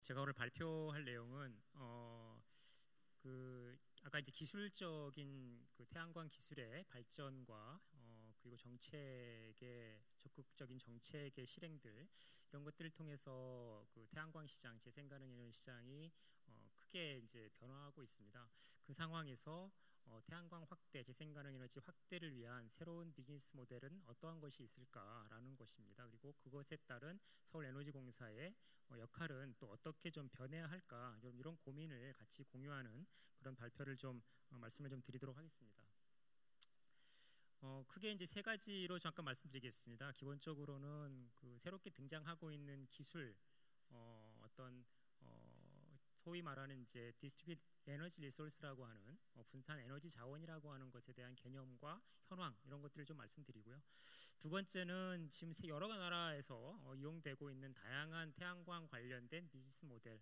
제가 오늘 발표할 내용은 아까 이제 기술적인 그 태양광 기술의 발전과 그리고 정책의 적극적인 정책의 실행들 이런 것들을 통해서 그 태양광 시장, 재생가능 에너지 시장이 크게 이제 변화하고 있습니다. 그 상황에서 태양광 확대, 재생가능 에너지 확대를 위한 새로운 비즈니스 모델은 어떠한 것이 있을까라는 것입니다. 그리고 그것에 따른 서울에너지공사의 역할은 또 어떻게 좀 변해야 할까, 이런 고민을 같이 공유하는 그런 발표를 말씀을 좀 드리도록 하겠습니다. 크게 이제 세 가지로 잠깐 말씀드리겠습니다. 기본적으로는 그 새롭게 등장하고 있는 기술, 소위 말하는 이제 디스트리뷰트 에너지 리소스라고 하는 분산 에너지 자원이라고 하는 것에 대한 개념과 현황 이런 것들을 좀 말씀드리고요. 두 번째는 지금 여러 나라에서 이용되고 있는 다양한 태양광 관련된 비즈니스 모델,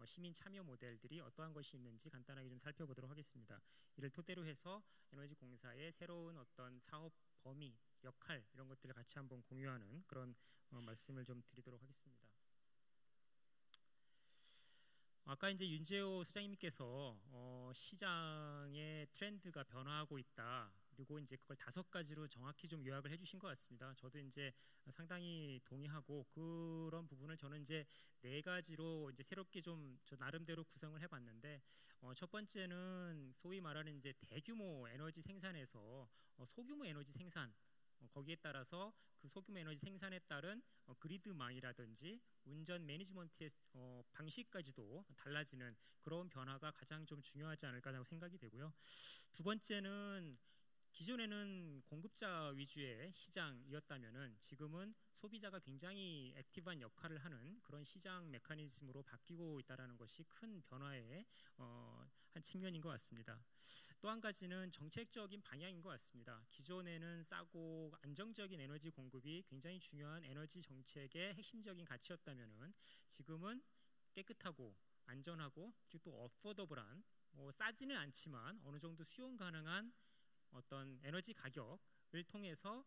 시민 참여 모델들이 어떠한 것이 있는지 간단하게 좀 살펴보도록 하겠습니다. 이를 토대로 해서 에너지공사의 새로운 어떤 사업 범위, 역할 이런 것들을 같이 한번 공유하는 그런 말씀을 좀 드리도록 하겠습니다. 아까 이제 윤재호 소장님께서 시장의 트렌드가 변화하고 있다. 그리고 이제 그걸 5가지로 정확히 좀 요약을 해주신 것 같습니다. 저도 이제 상당히 동의하고 그런 부분을 저는 이제 4가지로 이제 새롭게 좀 저 나름대로 구성을 해봤는데 첫 번째는 소위 말하는 이제 대규모 에너지 생산에서 소규모 에너지 생산. 거기에 따라서 그 소규모 에너지 생산에 따른 그리드망이라든지 운전 매니지먼트의 방식까지도 달라지는 그런 변화가 가장 좀 중요하지 않을까라고 생각이 되고요. 두 번째는 기존에는 공급자 위주의 시장이었다면은 지금은 소비자가 굉장히 액티브한 역할을 하는 그런 시장 메커니즘으로 바뀌고 있다는 것이 큰 변화의 한 측면인 것 같습니다. 또 한 가지는 정책적인 방향인 것 같습니다. 기존에는 싸고 안정적인 에너지 공급이 굉장히 중요한 에너지 정책의 핵심적인 가치였다면은 지금은 깨끗하고 안전하고 그리고 또 어포더블한 싸지는 않지만 어느 정도 수용 가능한 어떤 에너지 가격을 통해서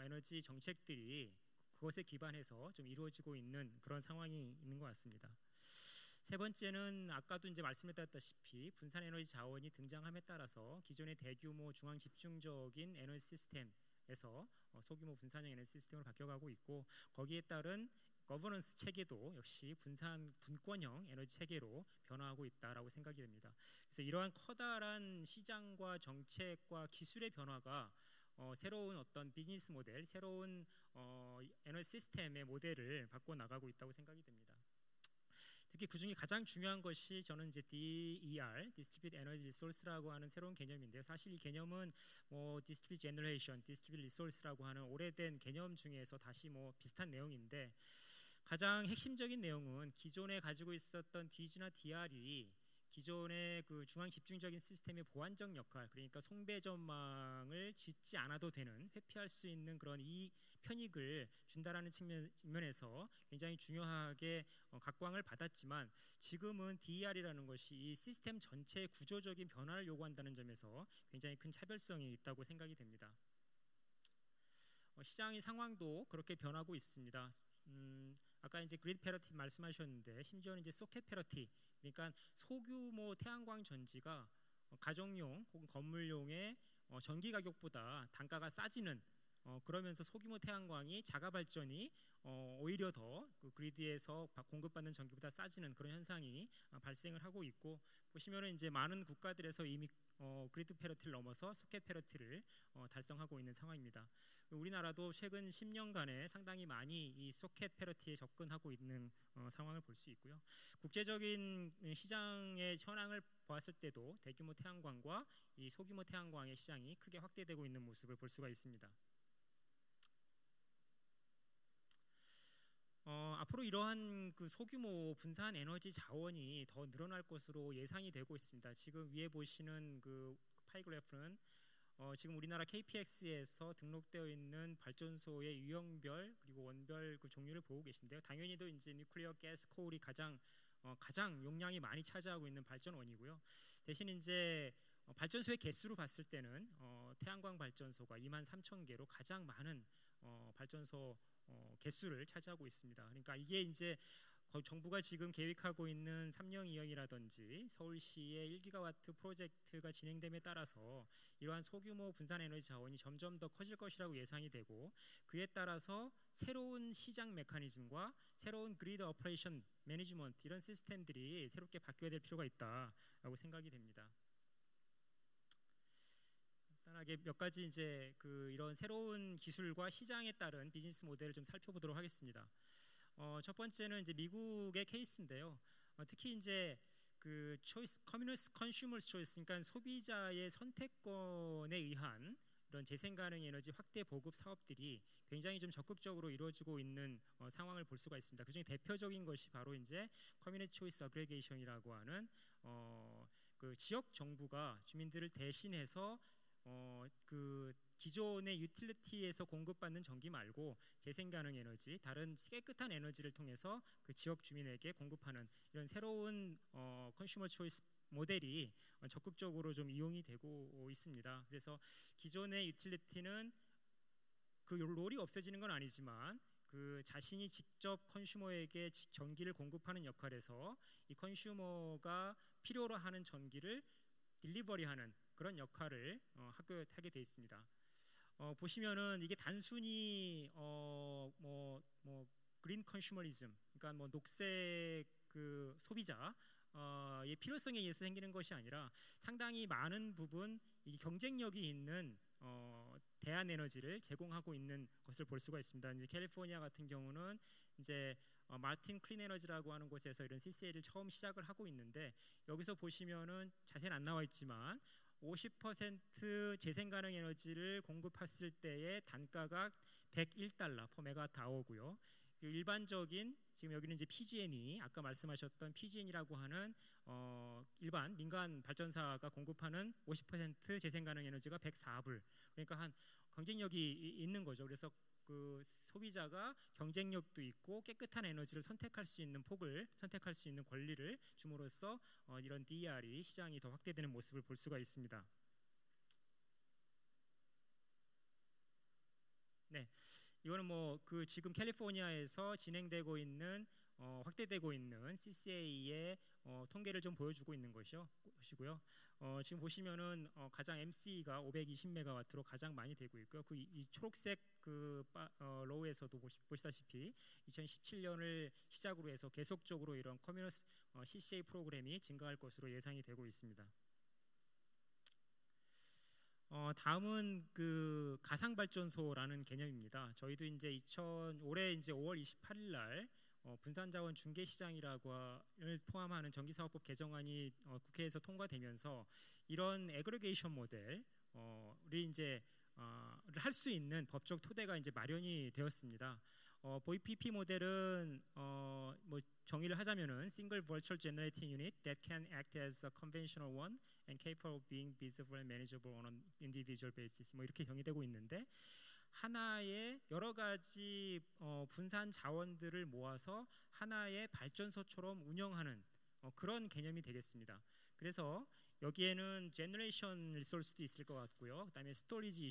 에너지 정책들이 그것에 기반해서 좀 이루어지고 있는 그런 상황이 있는 것 같습니다. 세 번째는 아까도 이제 말씀드렸다시피 분산 에너지 자원이 등장함에 따라서 기존의 대규모 중앙 집중적인 에너지 시스템에서 소규모 분산형 에너지 시스템으로 바뀌어가고 있고 거기에 따른 거버넌스 체계도 역시 분권형 에너지 체계로 변화하고 있다라고 생각이 됩니다. 그래서 이러한 커다란 시장과 정책과 기술의 변화가 새로운 어떤 비즈니스 모델, 새로운 에너지 시스템의 모델을 바꿔 나가고 있다고 생각이 됩니다. 특히 그 중에 가장 중요한 것이 저는 이제 DER, Distributed Energy Resource라고 하는 새로운 개념인데요. 사실 이 개념은 Distributed Generation, Distributed Resource라고 하는 오래된 개념 중에서 다시 비슷한 내용인데 가장 핵심적인 내용은 기존에 가지고 있었던 DG나 DR이 기존의 그 중앙 집중적인 시스템의 보완적 역할, 그러니까 송배전망을 짓지 않아도 되는 회피할 수 있는 그런 이 편익을 준다라는 측면에서 굉장히 중요하게 각광을 받았지만 지금은 DER이라는 것이 이 시스템 전체의 구조적인 변화를 요구한다는 점에서 굉장히 큰 차별성이 있다고 생각이 됩니다. 시장의 상황도 그렇게 변하고 있습니다. 아까 이제 그리드 패러티 말씀하셨는데 심지어는 이제 소켓 패러티, 그러니까 소규모 태양광 전지가 가정용 혹은 건물용의 전기 가격보다 단가가 싸지는 그러면서 소규모 태양광이 자가 발전이 오히려 더 그 그리드에서 공급받는 전기보다 싸지는 그런 현상이 발생을 하고 있고 보시면은 이제 많은 국가들에서 이미 그리드 패러티를 넘어서 소켓 패러티를 달성하고 있는 상황입니다. 우리나라도 최근 10년간에 상당히 많이 이 소켓 패러티에 접근하고 있는 상황을 볼 수 있고요. 국제적인 시장의 현황을 보았을 때도 대규모 태양광과 이 소규모 태양광의 시장이 크게 확대되고 있는 모습을 볼 수가 있습니다. 앞으로 이러한 그 소규모 분산 에너지 자원이 더 늘어날 것으로 예상이 되고 있습니다. 지금 위에 보시는 그 파이 그래프는 지금 우리나라 KPX에서 등록되어 있는 발전소의 유형별 그리고 원별 그 종류를 보고 계신데요. 당연히도 이제 뉴클리어 가스 코올이 가장 용량이 많이 차지하고 있는 발전원이고요. 대신 이제 발전소의 개수로 봤을 때는 태양광 발전소가 23,000개로 가장 많은 발전소 개수를 차지하고 있습니다. 그러니까 이게 이제 정부가 지금 계획하고 있는 삼령이형이라든지 서울시의 1기가와트 프로젝트가 진행됨에 따라서 이러한 소규모 분산 에너지 자원이 점점 더 커질 것이라고 예상이 되고, 그에 따라서 새로운 시장 메커니즘과 새로운 그리드 오퍼레이션 매니지먼트 이런 시스템들이 새롭게 바뀌어야 될 필요가 있다라고 생각이 됩니다. 간단하게 몇 가지 이제 이런 새로운 기술과 시장에 따른 비즈니스 모델을 좀 살펴보도록 하겠습니다. 첫 번째는 이제 미국의 케이스인데요. 특히 이제 그 초이스 커뮤니스 컨슈머 초이스, 그러니까 소비자의 선택권에 의한 이런 재생 가능 에너지 확대 보급 사업들이 굉장히 좀 적극적으로 이루어지고 있는 상황을 볼 수가 있습니다. 그중에 대표적인 것이 바로 이제 커뮤니티 초이스 어그리게이션이라고 하는 그 지역 정부가 주민들을 대신해서 그 기존의 유틸리티에서 공급받는 전기 말고 재생 가능 에너지, 다른 깨끗한 에너지를 통해서 그 지역 주민에게 공급하는 이런 새로운 컨슈머 초이스 모델이 적극적으로 좀 이용이 되고 있습니다. 그래서 기존의 유틸리티는 그 롤이 없어지는 건 아니지만 그 자신이 직접 컨슈머에게 전기를 공급하는 역할에서 이 컨슈머가 필요로 하는 전기를 딜리버리하는 그런 역할을 하게 돼 있습니다. 보시면은 이게 단순히 그린 컨슈머리즘, 그러니까 뭐 녹색 그 소비자 의 필요성에 의해서 생기는 것이 아니라 상당히 많은 부분 이 경쟁력이 있는 대안 에너지를 제공하고 있는 것을 볼 수가 있습니다. 이제 캘리포니아 같은 경우는 이제 마틴 클린 에너지라고 하는 곳에서 이런 CCA를 처음 시작을 하고 있는데, 여기서 보시면은 자세히는 안 나와 있지만 50% 재생 가능 에너지를 공급했을 때의 단가가 101달러 per 메가와트 아워고요. 일반적인 지금 여기는 이제 PG&E, 아까 말씀하셨던 PG&E라고 하는 일반 민간 발전사가 공급하는 50% 재생 가능 에너지가 104불. 그러니까 한 경쟁력이 있는 거죠. 그래서 그 소비자가 경쟁력도 있고 깨끗한 에너지를 선택할 수 있는 폭을 선택할 수 있는 권리를 줌으로써 이런 DER이 시장이 더 확대되는 모습을 볼 수가 있습니다. 네, 이거는 뭐 그 지금 캘리포니아에서 진행되고 있는 확대되고 있는 CCA의 통계를 좀 보여주고 있는 것이고요. 지금 보시면은 가장 MC가 520메가와트로 가장 많이 되고 있고요. 이 초록색 로우에서도 보시다시피 2017년을 시작으로 해서 계속적으로 이런 커뮤니티 CCA 프로그램이 증가할 것으로 예상이 되고 있습니다. 다음은 그 가상 발전소라는 개념입니다. 저희도 이제 올해 이제 5월 28일 날 분산자원 중개시장이라고를 포함하는 전기사업법 개정안이 국회에서 통과되면서 이런 애그리게이션 모델이 이제 할 수 있는 법적 토대가 이제 마련이 되었습니다. VPP 모델은 뭐 정의를 하자면은 Single Virtual Generating Unit that can act as a conventional one and capable of being visible and manageable on an individual basis. 뭐 이렇게 정의되고 있는데, 하나의 여러 가지 분산 자원들을 모아서 하나의 발전소처럼 운영하는 그런 개념이 되겠습니다. 그래서 여기에는 제너레이션 리소스도 있을 것 같고요. 그다음에 스토리지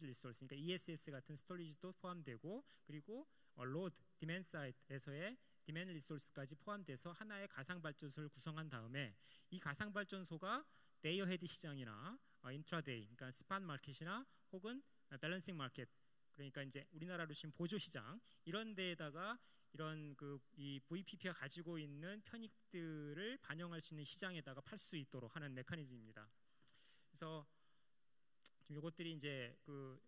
리소스, 그러니까 ESS 같은 스토리지도 포함되고, 그리고 로드 디맨드 사이드에서의 디맨드 리소스까지 포함돼서 하나의 가상 발전소를 구성한 다음에 이 가상 발전소가 데이 어헤드 시장이나 인트라데이, 그러니까 스팟 마켓이나 혹은 밸런싱 마켓, 그러니까 이제 우리나라로 치면 보조 시장 이런 데에다가 이런 이 VPP가 가지고 있는 편익들을 반영할 수 있는 시장에다가 팔 수 있도록 하는 메커니즘입니다. 그래서 이것들이 이제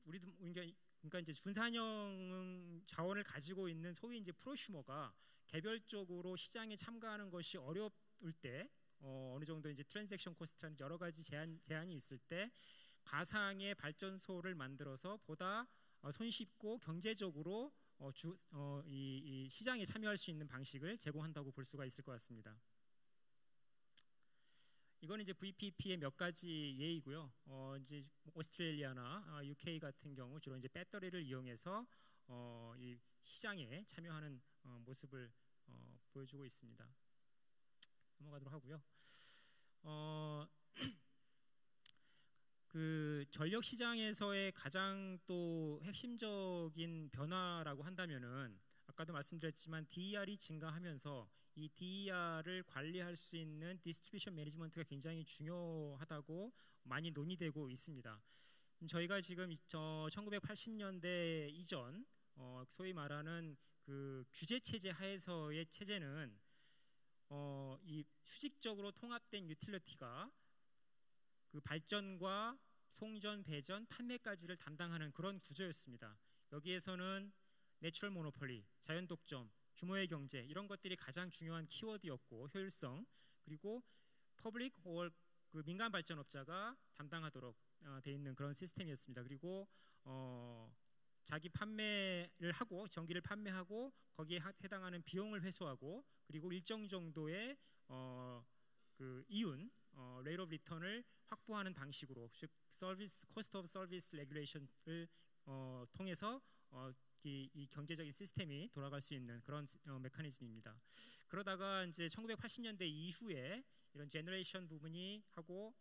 우리도 그러니까 이제 분산형 자원을 가지고 있는 소위 이제 프로슈머가 개별적으로 시장에 참가하는 것이 어려울 때 어느 정도 이제 트랜잭션 코스트라는 여러 가지 제한이 있을 때 가상의 발전소를 만들어서 보다 손쉽고 경제적으로 이 시장에 참여할 수 있는 방식을 제공한다고 볼 수가 있을 것 같습니다. 이거는 이제 VPP의 몇 가지 예이고요. 이제 오스트레일리아나 UK 같은 경우 주로 이제 배터리를 이용해서 이 시장에 참여하는 모습을 보여주고 있습니다. 넘어가도록 하고요. 그 전력 시장에서의 가장 또 핵심적인 변화라고 한다면은 아까도 말씀드렸지만 DER이 증가하면서 이 DER을 관리할 수 있는 디스트리뷰션 매니지먼트가 굉장히 중요하다고 많이 논의되고 있습니다. 저희가 지금 1980년대 이전 소위 말하는 그 규제 체제 하에서의 체제는 이 수직적으로 통합된 유틸리티가 그 발전과 송전, 배전, 판매까지를 담당하는 그런 구조였습니다. 여기에서는 내추럴 모노폴리, 자연 독점, 규모의 경제 이런 것들이 가장 중요한 키워드였고 효율성 그리고 퍼블릭 or 그 민간 발전업자가 담당하도록 돼 있는 그런 시스템이었습니다. 그리고 자기 판매를 하고 전기를 판매하고 거기에 해당하는 비용을 회수하고 그리고 일정 정도의 그 이윤 레이트 오브 리턴을 확보하는 방식으로 즉 서비스 코스트 오브 서비스 레귤레이션을 통해서 이 경제적인 시스템이 돌아갈 수 있는 그런 메커니즘입니다. 그러다가 이제 1980년대 이후에 이런 제너레이션 부분이 하고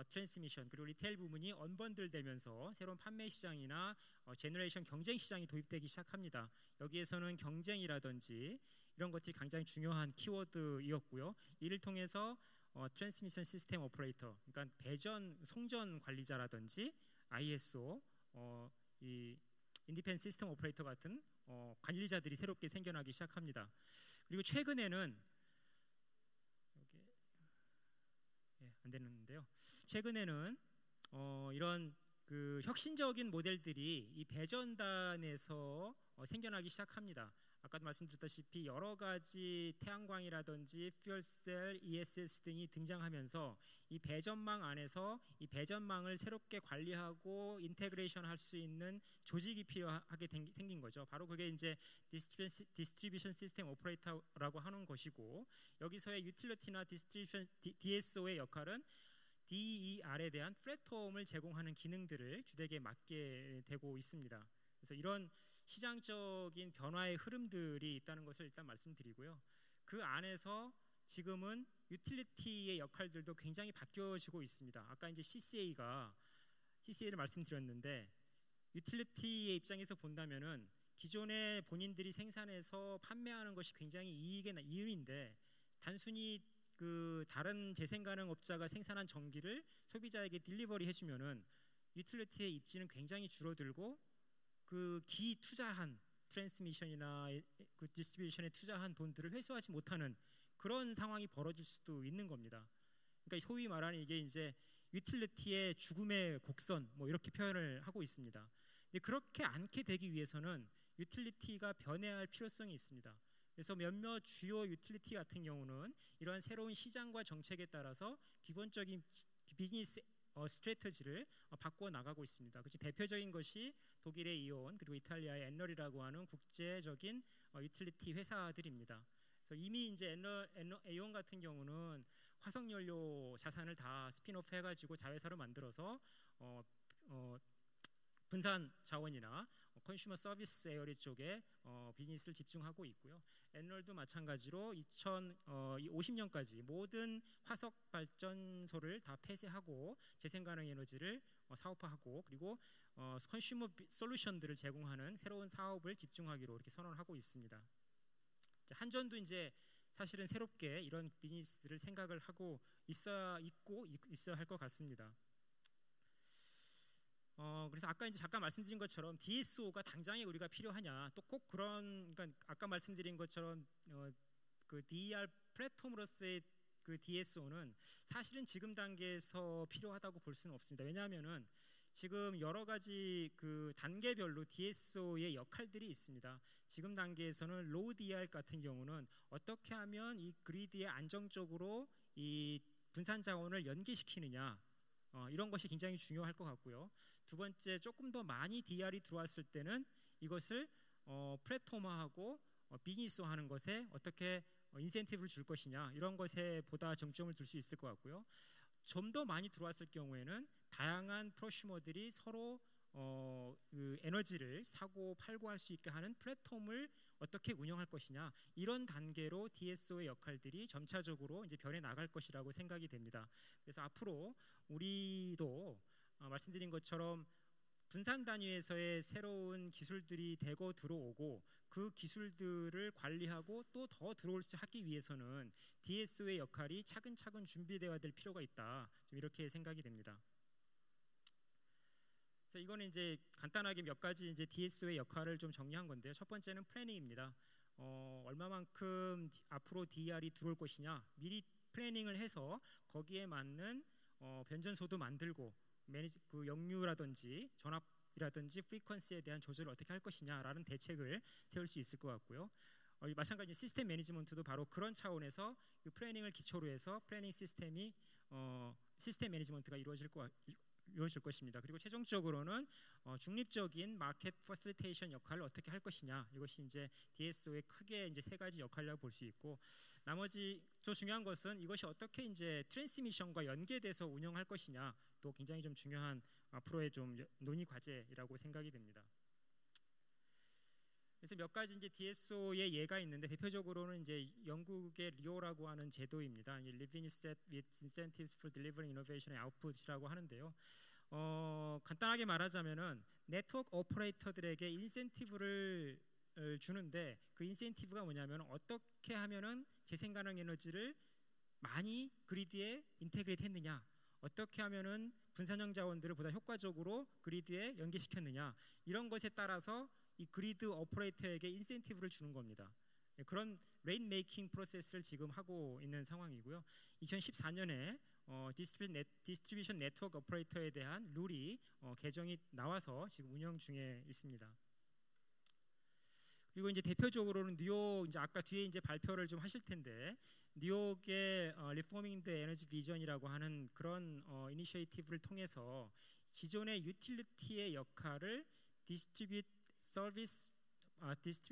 트랜스미션 그리고 리테일 부분이 언번들되면서 새로운 판매 시장이나 제너레이션 경쟁 시장이 도입되기 시작합니다. 여기에서는 경쟁이라든지 이런 것들이 굉장히 중요한 키워드이었고요. 이를 통해서 트랜스미션 시스템 오퍼레이터, 그러니까 배전, 송전 관리자라든지 ISO, 이 인디펜던트 시스템 오퍼레이터 같은 관리자들이 새롭게 생겨나기 시작합니다. 그리고 최근에는 안 되는데요. 최근에는 이런 그 혁신적인 모델들이 이 배전단에서 생겨나기 시작합니다. 아까도 말씀드렸다시피 여러 가지 태양광이라든지 퓨얼셀, ESS 등이 등장하면서 이 배전망 안에서 이 배전망을 새롭게 관리하고 인테그레이션 할 수 있는 조직이 필요하게 생긴 거죠. 바로 그게 이제 디스트리뷰션 시스템 오퍼레이터라고 하는 것이고 여기서의 유틸리티나 디스트리뷰션 DSO의 역할은 DER에 대한 플랫폼을 제공하는 기능들을 주되게 맡게 되고 있습니다. 그래서 이런 시장적인 변화의 흐름들이 있다는 것을 일단 말씀드리고요. 그 안에서 지금은 유틸리티의 역할들도 굉장히 바뀌어지고 있습니다. 아까 이제 CCA를 말씀드렸는데 유틸리티의 입장에서 본다면은 기존에 본인들이 생산해서 판매하는 것이 굉장히 이윤인데 단순히 그 다른 재생가능 업자가 생산한 전기를 소비자에게 딜리버리 해주면은 유틸리티의 입지는 굉장히 줄어들고 그 기 투자한 트랜스미션이나 그 디스트리뷰션에 투자한 돈들을 회수하지 못하는 그런 상황이 벌어질 수도 있는 겁니다. 그러니까 소위 말하는 이게 이제 유틸리티의 죽음의 곡선 뭐 이렇게 표현을 하고 있습니다. 근데 그렇게 않게 되기 위해서는 유틸리티가 변해야 할 필요성이 있습니다. 그래서 몇몇 주요 유틸리티 같은 경우는 이러한 새로운 시장과 정책에 따라서 기본적인 비즈니스 스트래티지를 바꾸어 나가고 있습니다. 그치? 대표적인 것이 독일의 이온 그리고 이탈리아의 엔럴이라고 하는 국제적인 유틸리티 회사들입니다. 그래서 이미 이제 에온 같은 경우는 화석연료 자산을 다 스핀오프 해가지고 자회사로 만들어서 분산 자원이나 컨슈머 서비스 에어리 쪽에 비즈니스를 집중하고 있고요. 엔럴도 마찬가지로 2050년까지 모든 화석 발전소를 다 폐쇄하고 재생가능 에너지를 사업화하고 그리고 컨슈머 솔루션들을 제공하는 새로운 사업을 집중하기로 이렇게 선언하고 있습니다. 한전도 이제 사실은 새롭게 이런 비즈니스들을 생각을 하고 있어야 할 것 같습니다. 그래서 아까 이제 잠깐 말씀드린 것처럼 DSO가 당장에 우리가 필요하냐 또 꼭 그런 그러니까 아까 말씀드린 것처럼 그 DER 플랫폼으로서의 그 DSO는 사실은 지금 단계에서 필요하다고 볼 수는 없습니다. 왜냐하면은 지금 여러 가지 그 단계별로 DSO의 역할들이 있습니다. 지금 단계에서는 로우 DER 같은 경우는 어떻게 하면 이 그리드에 안정적으로 이 분산 자원을 연계시키느냐 이런 것이 굉장히 중요할 것 같고요. 두 번째 조금 더 많이 DR이 들어왔을 때는 이것을 플랫폼화하고 비즈니스화하는 것에 어떻게 인센티브를 줄 것이냐 이런 것에 보다 정점을 둘 수 있을 것 같고요. 좀 더 많이 들어왔을 경우에는 다양한 프로슈머들이 서로 그 에너지를 사고 팔고 할 수 있게 하는 플랫폼을 어떻게 운영할 것이냐 이런 단계로 DSO의 역할들이 점차적으로 이제 변해 나갈 것이라고 생각이 됩니다. 그래서 앞으로 우리도 말씀드린 것처럼 분산 단위에서의 새로운 기술들이 되고 들어오고 그 기술들을 관리하고 또 더 들어올 수 하기 위해서는 DSO의 역할이 차근차근 준비되어야 될 필요가 있다. 좀 이렇게 생각이 됩니다. 그래서 이거는 이제 간단하게 몇 가지 이제 DSO의 역할을 좀 정리한 건데요. 첫 번째는 플래닝입니다. 얼마만큼 앞으로 DER이 들어올 것이냐 미리 플래닝을 해서 거기에 맞는 변전소도 만들고 그 역류라든지 전압이라든지 프리퀀시에 대한 조절을 어떻게 할 것이냐라는 대책을 세울 수 있을 것 같고요. 마찬가지로 시스템 매니지먼트도 바로 그런 차원에서 이 플래닝을 기초로 해서 플래닝 시스템이 시스템 매니지먼트가 이루어질 것입니다. 그리고 최종적으로는 중립적인 마켓 퍼실리테이션 역할을 어떻게 할 것이냐 이것이 이제 DSO의 크게 이제 세 가지 역할이라고 볼 수 있고 나머지 더 중요한 것은 이것이 어떻게 이제 트랜스미션과 연계돼서 운영할 것이냐 또 굉장히 좀 중요한 앞으로의 좀 논의 과제라고 생각이 됩니다. 그래서 몇 가지 이제 DSO의 예가 있는데 대표적으로는 이제 영국의 리오라고 하는 제도입니다. Living Set with Incentives for Delivering Innovation and Output이라고 하는데요. 간단하게 말하자면은 네트워크 오퍼레이터들에게 인센티브를 주는데 그 인센티브가 뭐냐면 어떻게 하면은 재생 가능 에너지를 많이 그리드에 인테그레이트 했느냐, 어떻게 하면은 분산형 자원들을 보다 효과적으로 그리드에 연계시켰느냐 이런 것에 따라서 이 그리드 오퍼레이터에게 인센티브를 주는 겁니다. 그런 레인 메이킹 프로세스를 지금 하고 있는 상황이고요. 2014년에 디스트리뷰션 네트워크 오퍼레이터에 대한 룰이 개정이 나와서 지금 운영 중에 있습니다. 그리고 이제 대표적으로는 뉴욕 이제 아까 뒤에 이제 발표를 좀 하실 텐데 뉴욕의 Reforming the Energy Vision이라고 하는 그런 이니셔티브를 통해서 기존의 유틸리티의 역할을 디스트리뷰트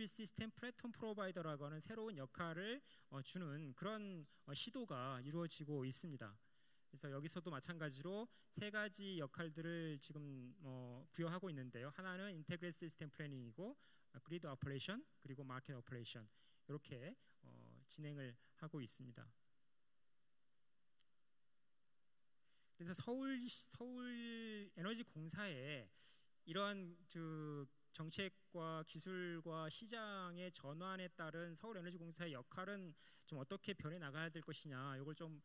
시스템 플랫폼 프로바이더라고 하는 새로운 역할을 주는 그런 시도가 이루어지고 있습니다. 그래서 여기서도 마찬가지로 세 가지 역할들을 지금 부여하고 있는데요. 하나는 인테그레이트 시스템 플래닝이고 그리드 오퍼레이션 그리고 마켓 오퍼레이션 이렇게 진행을 하고 있습니다. 그래서 서울 에너지 공사에 이러한 정책과 기술과 시장의 전환에 따른 서울에너지공사의 역할은 좀 어떻게 변해 나가야 될 것이냐 이걸 좀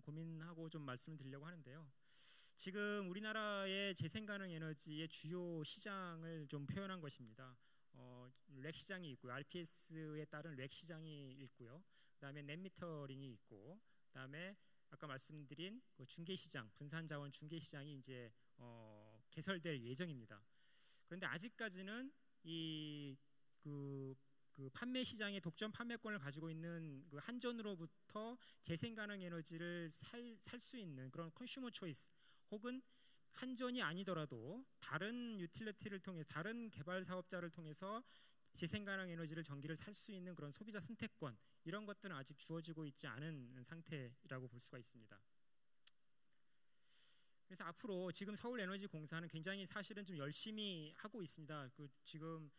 고민하고 좀 말씀을 드리려고 하는데요. 지금 우리나라의 재생가능 에너지의 주요 시장을 좀 표현한 것입니다. 렉 시장이 있고요. RPS에 따른 렉 시장이 있고요. 그다음에 넷미터링이 있고 그다음에 아까 말씀드린 그 중개시장, 분산자원 중개시장이 이제 개설될 예정입니다. 그런데 아직까지는 그 판매 시장의 독점 판매권을 가지고 있는 그 한전으로부터 재생 가능 에너지를 살 수 있는 그런 컨슈머 초이스 혹은 한전이 아니더라도 다른 유틸리티를 통해서 다른 개발 사업자를 통해서 재생 가능 에너지를 전기를 살 수 있는 그런 소비자 선택권 이런 것들은 아직 주어지고 있지 않은 상태라고 볼 수가 있습니다. 그래서 앞으로 지금 서울에너지공사는 굉장히 사실은 좀 열심히 하고 있습니다. 지금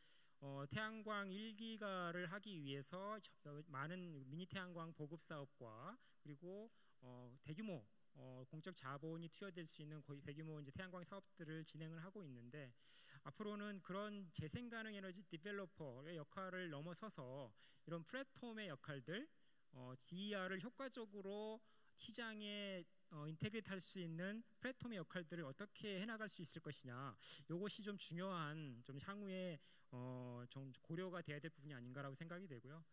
태양광 1기가를 하기 위해서 많은 미니 태양광 보급 사업과 그리고 대규모 공적 자본이 투여될 수 있는 대규모 이제 태양광 사업들을 진행을 하고 있는데 앞으로는 그런 재생 가능 에너지 디벨로퍼의 역할을 넘어서서 이런 플랫폼의 역할들, DER을 효과적으로 시장에 인테그레이트 할 수 있는 플랫폼의 역할들을 어떻게 해나갈 수 있을 것이냐 이것이 좀 중요한 좀 향후에 좀 고려가 돼야 될 부분이 아닌가라고 생각이 되고요.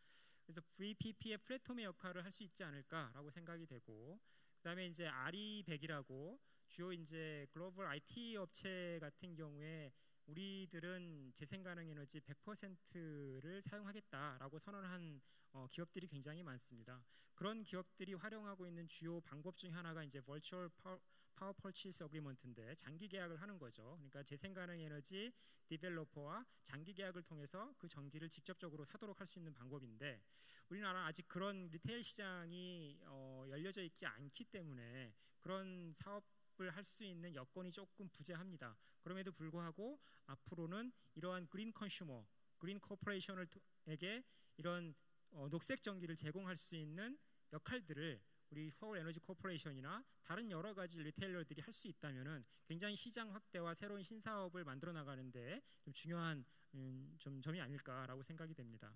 그래서 VPP의 플랫폼의 역할을 할 수 있지 않을까라고 생각이 되고 그다음에 이제 RE100이라고 주요 이제 글로벌 IT 업체 같은 경우에 우리들은 재생가능 에너지 100%를 사용하겠다라고 선언한 기업들이 굉장히 많습니다. 그런 기업들이 활용하고 있는 주요 방법 중 하나가 이제 Virtual Power Purchase Agreement인데 장기 계약을 하는 거죠. 그러니까 재생가능 에너지 디벨로퍼와 장기 계약을 통해서 그 전기를 직접적으로 사도록 할 수 있는 방법인데 우리나라는 아직 그런 리테일 시장이 열려져 있지 않기 때문에 그런 사업을 할 수 있는 여건이 조금 부재합니다. 그럼에도 불구하고 앞으로는 이러한 그린 컨슈머, 그린 코퍼레이션에게 이런 녹색 전기를 제공할 수 있는 역할들을 우리 서울 에너지 코퍼레이션이나 다른 여러 가지 리테일러들이 할 수 있다면은 굉장히 시장 확대와 새로운 신사업을 만들어 나가는데 좀 중요한 좀 점이 아닐까라고 생각이 됩니다.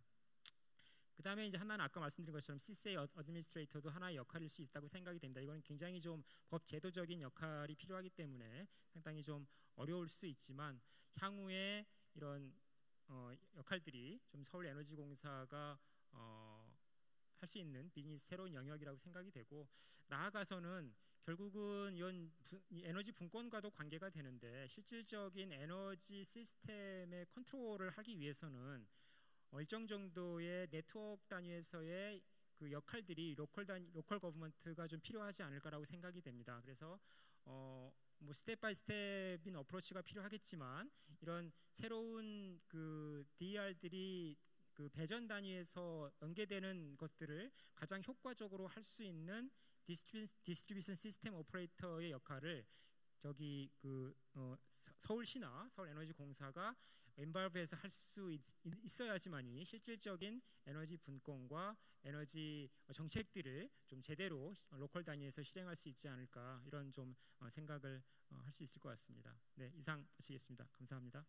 그 다음에 이제 하나는 아까 말씀드린 것처럼 CSA 어드미니스트레이터도 하나의 역할일 수 있다고 생각이 됩니다. 이거는 굉장히 좀 법 제도적인 역할이 필요하기 때문에 상당히 좀 어려울 수 있지만 향후에 이런 역할들이 좀 서울에너지공사가 할 수 있는 비즈니스 새로운 영역이라고 생각이 되고, 나아가서는 결국은 이 에너지 분권과도 관계가 되는데, 실질적인 에너지 시스템의 컨트롤을 하기 위해서는 일정 정도의 네트워크 단위에서의 그 역할들이 로컬 거버먼트가 좀 필요하지 않을까라고 생각이 됩니다. 그래서 뭐 스텝 바이 스텝인 어프로치가 필요하겠지만, 이런 새로운 그 DER들이 그 배전 단위에서 연계되는 것들을 가장 효과적으로 할 수 있는 디스트리뷰션 시스템 오퍼레이터의 역할을 저기 그 서울시나 서울에너지공사가 인발브해서 할 수 있어야지만이 실질적인 에너지 분권과 에너지 정책들을 좀 제대로 로컬 단위에서 실행할 수 있지 않을까, 이런 좀 생각을 할 수 있을 것 같습니다. 네, 이상 마치겠습니다. 감사합니다.